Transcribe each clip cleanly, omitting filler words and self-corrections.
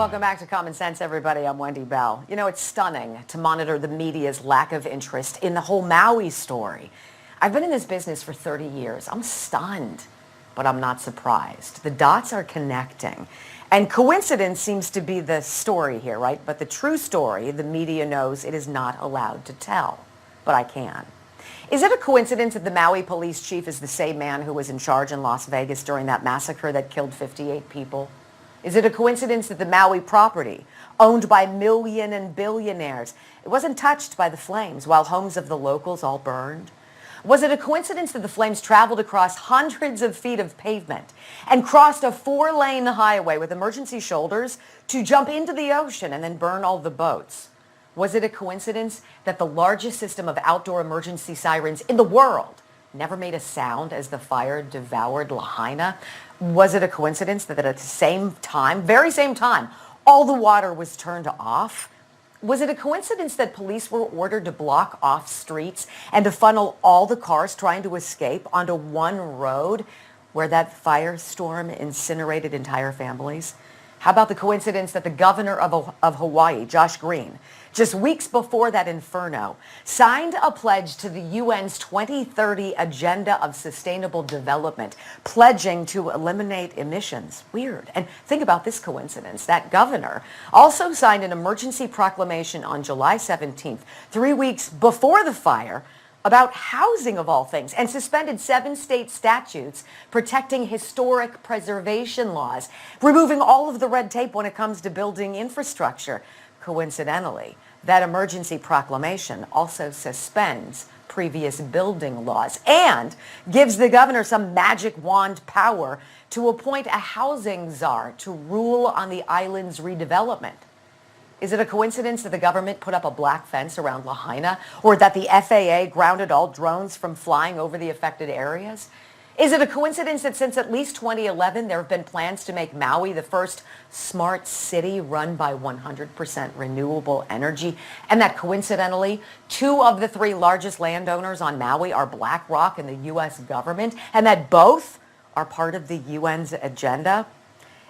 Welcome back to Common Sense, everybody. I'm Wendy Bell. You know, it's stunning to monitor the media's lack of interest in the whole Maui story. I've been in this business for 30 years. I'm stunned, but I'm not surprised. The dots are connecting. And coincidence seems to be the story here, right? But the true story, the media knows it is not allowed to tell. But I can. Is it a coincidence that the Maui police chief is the same man who was in charge in Las Vegas during that massacre that killed 58 people? Is it a coincidence that the Maui property, owned by million and billionaires, it wasn't touched by the flames while homes of the locals all burned? Was it a coincidence that the flames traveled across hundreds of feet of pavement and crossed a 4-lane highway with emergency shoulders to jump into the ocean and then burn all the boats? Was it a coincidence that the largest system of outdoor emergency sirens in the world never made a sound as the fire devoured Lahaina? Was it a coincidence that at the same time, very same time, all the water was turned off? Was it a coincidence that police were ordered to block off streets and to funnel all the cars trying to escape onto one road where that firestorm incinerated entire families? How about the coincidence that the governor of Hawaii, Josh Green, just weeks before that inferno, signed a pledge to the UN's 2030 Agenda of Sustainable Development, pledging to eliminate emissions? Weird. And think about this coincidence. That governor also signed an emergency proclamation on July 17th, 3 weeks before the fire, about housing of all things, and suspended 7 state statutes protecting historic preservation laws, removing all of the red tape when it comes to building infrastructure. Coincidentally, that emergency proclamation also suspends previous building laws and gives the governor some magic wand power to appoint a housing czar to rule on the island's redevelopment. Is it a coincidence that the government put up a black fence around Lahaina, or that the FAA grounded all drones from flying over the affected areas? Is it a coincidence that since at least 2011, there have been plans to make Maui the first smart city run by 100% renewable energy, and that coincidentally, 2 of the 3 largest landowners on Maui are BlackRock and the U.S. government, and that both are part of the UN's agenda?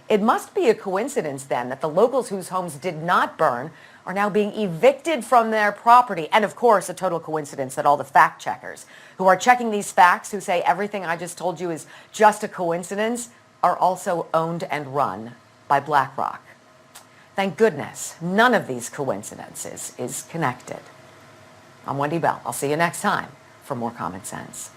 It must be a coincidence, then, that the locals whose homes did not burn are now being evicted from their property. And, of course, a total coincidence that all the fact checkers who are checking these facts, who say everything I just told you is just a coincidence, are also owned and run by BlackRock. Thank goodness none of these coincidences is connected. I'm Wendy Bell. I'll see you next time for more Common Sense.